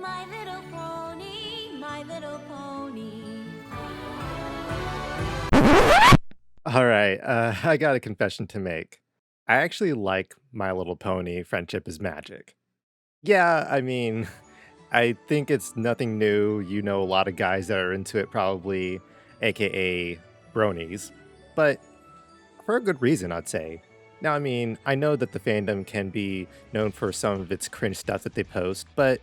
My little pony, my little pony. All right, I got a confession to make. I actually like My Little Pony: Friendship is Magic. Yeah, I mean, I think it's nothing new. You know, a lot of guys that are into it probably, aka bronies, but for a good reason, I'd say. Now, I mean, I know that the fandom can be known for some of its cringe stuff that they post, but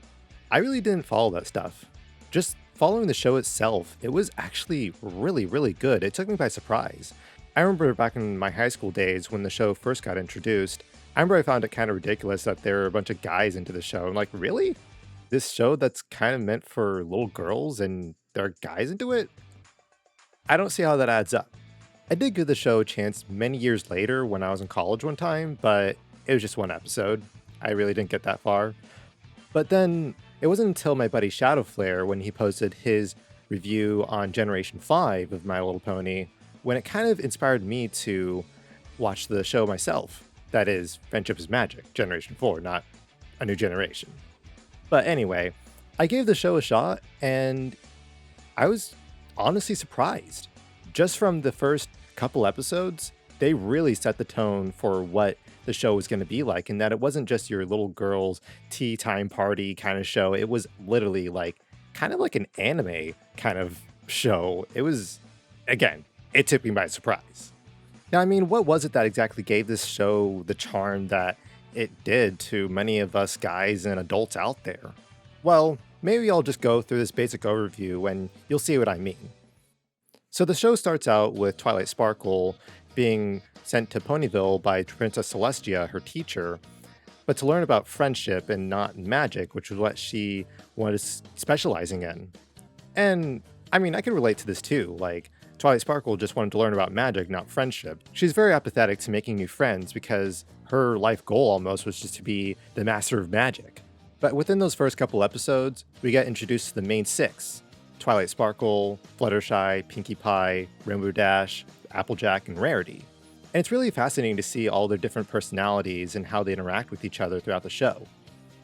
I really didn't follow that stuff. Just following the show itself, it was actually really, really good. It took me by surprise. I remember back in my high school days when the show first got introduced, I remember I found it kind of ridiculous that there were a bunch of guys into the show. I'm like, really? This show that's kind of meant for little girls and there are guys into it? I don't see how that adds up. I did give the show a chance many years later when I was in college one time, but it was just one episode. I really didn't get that far. But then it wasn't until my buddy Shadowflare, when he posted his review on Generation 5 of My Little Pony, when it kind of inspired me to watch the show myself. That is, Friendship is Magic, Generation 4, not A New Generation. But anyway, I gave the show a shot, and I was honestly surprised. Just from the first couple episodes, they really set the tone for what the show was going to be like, and that it wasn't just your little girl's tea time party kind of show. It was literally like kind of like an anime kind of show. It was, again, it took me by surprise. Now, I mean, what was it that exactly gave this show the charm that it did to many of us guys and adults out there? Well, maybe I'll just go through this basic overview and you'll see what I mean. So the show starts out with Twilight Sparkle being sent to Ponyville by Princess Celestia, her teacher, but to learn about friendship and not magic, which was what she was specializing in. And I mean, I can relate to this too. Like, Twilight Sparkle just wanted to learn about magic, not friendship. She's very apathetic to making new friends because her life goal almost was just to be the master of magic. But within those first couple episodes, we get introduced to the main six: Twilight Sparkle, Fluttershy, Pinkie Pie, Rainbow Dash, Applejack, and Rarity. And it's really fascinating to see all their different personalities and how they interact with each other throughout the show.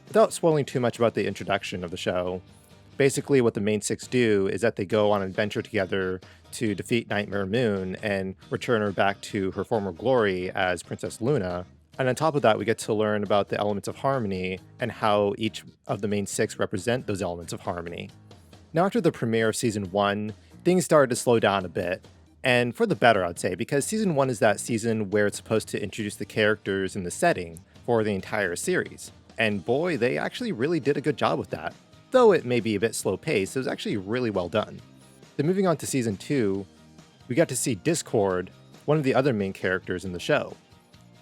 Without spoiling too much about the introduction of the show, basically what the main six do is that they go on an adventure together to defeat Nightmare Moon and return her back to her former glory as Princess Luna. And on top of that, we get to learn about the elements of harmony and how each of the main six represent those elements of harmony. Now, after the premiere of Season 1, things started to slow down a bit, and for the better, I'd say, because Season 1 is that season where it's supposed to introduce the characters and the setting for the entire series. And boy, they actually really did a good job with that. Though it may be a bit slow paced, it was actually really well done. Then moving on to Season 2, we got to see Discord, one of the other main characters in the show.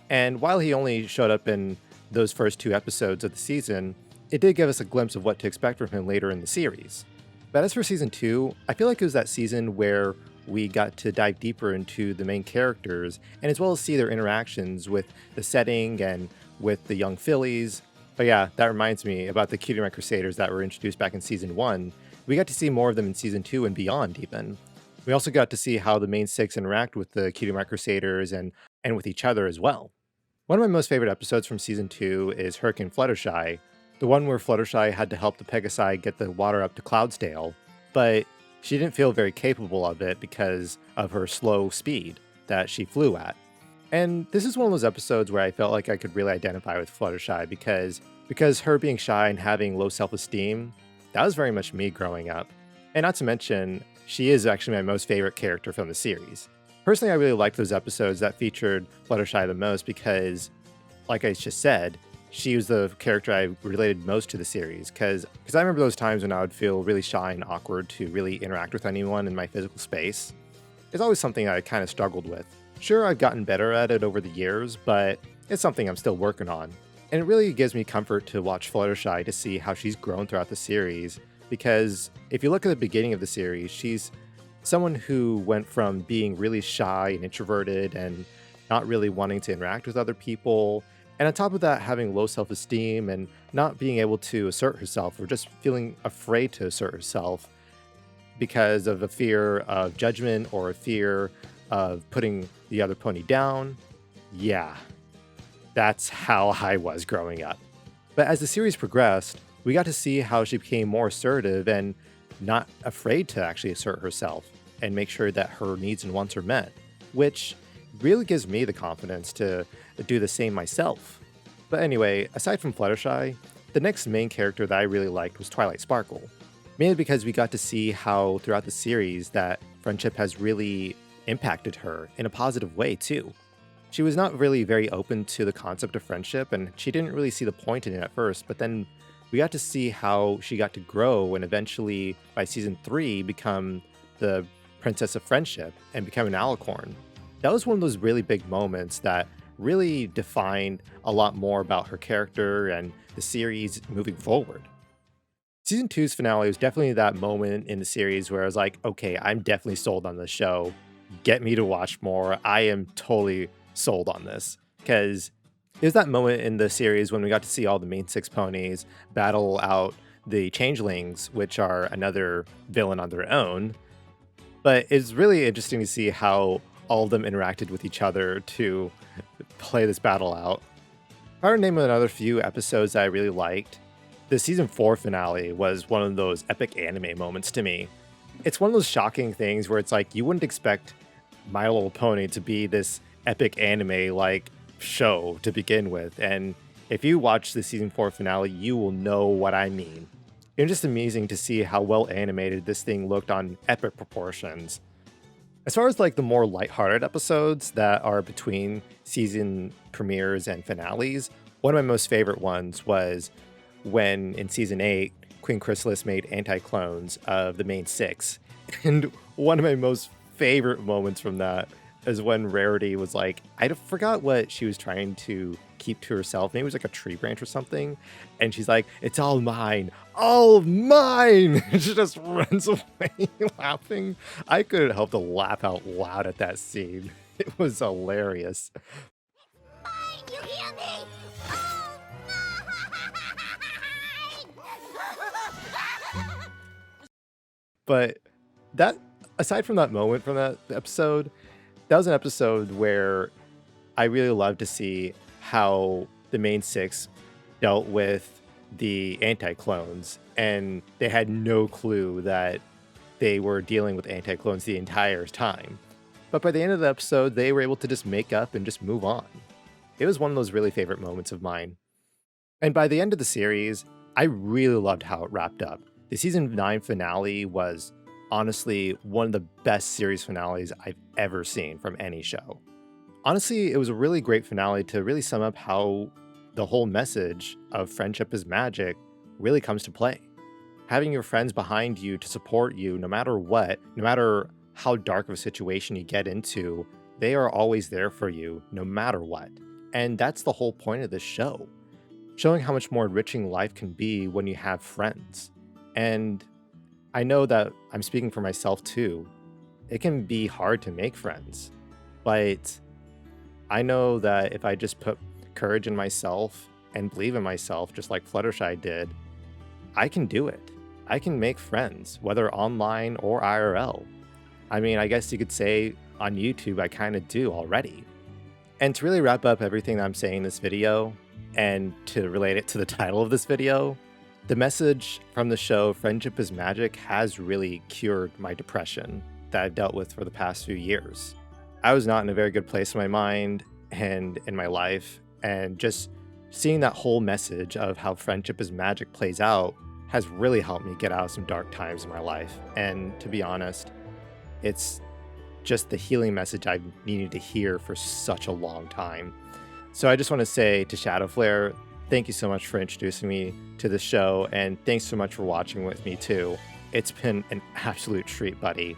And while he only showed up in those first 2 episodes of the season, it did give us a glimpse of what to expect from him later in the series. But as for Season 2, I feel like it was that season where we got to dive deeper into the main characters, and as well as see their interactions with the setting and with the young fillies. But yeah, that reminds me about the Cutie Mark Crusaders that were introduced back in Season 1. We got to see more of them in Season 2 and beyond even. We also got to see how the main six interact with the Cutie Mark Crusaders and with each other as well. One of my most favorite episodes from Season 2 is Hurricane Fluttershy, the one where Fluttershy had to help the Pegasi get the water up to Cloudsdale, but she didn't feel very capable of it because of her slow speed that she flew at. And this is one of those episodes where I felt like I could really identify with Fluttershy because her being shy and having low self-esteem, that was very much me growing up. And not to mention, she is actually my most favorite character from the series. Personally, I really liked those episodes that featured Fluttershy the most because, like I just said, she was the character I related most to the series, because I remember those times when I would feel really shy and awkward to really interact with anyone in my physical space. It's always something I kind of struggled with. Sure, I've gotten better at it over the years, but it's something I'm still working on. And it really gives me comfort to watch Fluttershy to see how she's grown throughout the series, because if you look at the beginning of the series, she's someone who went from being really shy and introverted and not really wanting to interact with other people, and on top of that, having low self-esteem and not being able to assert herself or just feeling afraid to assert herself because of a fear of judgment or a fear of putting the other pony down. Yeah, that's how I was growing up. But as the series progressed, We got to see how she became more assertive and not afraid to actually assert herself and make sure that her needs and wants are met, which really gives me the confidence to do the same myself. But anyway, aside from Fluttershy, the next main character that I really liked was Twilight Sparkle, mainly because we got to see how throughout the series that friendship has really impacted her in a positive way too. She was not really very open to the concept of friendship, and she didn't really see the point in it at first, but then we got to see how she got to grow and eventually, by season 3, become the Princess of Friendship and become an alicorn. That was one of those really big moments that really defined a lot more about her character and the series moving forward. Season 2's finale was definitely that moment in the series where I was like, okay, I'm definitely sold on this show. Get me to watch more. I am totally sold on this. Because it was that moment in the series when we got to see all the main 6 ponies battle out the changelings, which are another villain on their own. But it's really interesting to see how all of them interacted with each other to play this battle out. If I were to name another few episodes that I really liked, the season 4 finale was one of those epic anime moments to me. It's one of those shocking things where it's like you wouldn't expect My Little Pony to be this epic anime like show to begin with, and if you watch the season 4 finale, you will know what I mean. It's just amazing to see how well animated this thing looked on epic proportions. As far as like the more lighthearted episodes that are between season premieres and finales, one of my most favorite ones was when in season 8, Queen Chrysalis made anti-clones of the main 6. And one of my most favorite moments from that is when Rarity was like, I forgot what she was trying to keep to herself. Maybe it was like a tree branch or something. And she's like, it's all mine, all mine. And she just runs away laughing. I couldn't help to laugh out loud at that scene. It was hilarious. Mine, you hear me? Oh, mine! But that, aside from that moment from that episode, that was an episode where I really loved to see how the main 6 dealt with the anti-clones, and they had no clue that they were dealing with anti-clones the entire time. But by the end of the episode, they were able to just make up and just move on. It was one of those really favorite moments of mine. And by the end of the series, I really loved how it wrapped up. The season 9 finale was honestly one of the best series finales I've ever seen from any show. Honestly, it was a really great finale to really sum up how the whole message of friendship is magic really comes to play. Having your friends behind you to support you no matter what, no matter how dark of a situation you get into, they are always there for you no matter what. And that's the whole point of this show. Showing how much more enriching life can be when you have friends. And I know that I'm speaking for myself too. It can be hard to make friends, but I know that if I just put courage in myself and believe in myself, just like Fluttershy did, I can do it. I can make friends, whether online or IRL. I mean, I guess you could say on YouTube, I kind of do already. And to really wrap up everything that I'm saying in this video, and to relate it to the title of this video, the message from the show, Friendship is Magic, has really cured my depression that I've dealt with for the past few years. I was not in a very good place in my mind and in my life, and just seeing that whole message of how friendship is magic plays out has really helped me get out of some dark times in my life. And to be honest, it's just the healing message I've needed to hear for such a long time. So I just want to say to Shadowflare, thank you so much for introducing me to the show, and thanks so much for watching with me too. It's been an absolute treat, buddy.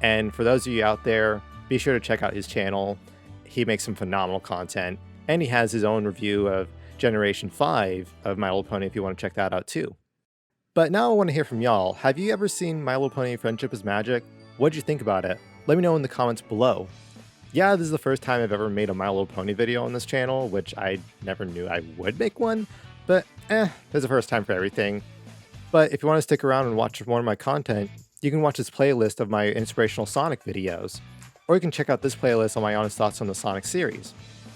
And for those of you out there, be sure to check out his channel. He makes some phenomenal content, and he has his own review of Generation 5 of My Little Pony if you want to check that out too. But now I want to hear from y'all. Have you ever seen My Little Pony Friendship is Magic? What'd you think about it? Let me know in the comments below. Yeah, this is the first time I've ever made a My Little Pony video on this channel, which I never knew I would make one, but there's a first time for everything. But if you want to stick around and watch more of my content, you can watch this playlist of my inspirational Sonic videos, or you can check out this playlist on my honest thoughts on the Sonic series.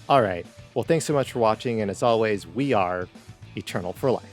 Alright, well thanks so much for watching, and as always, we are Eternal for Life.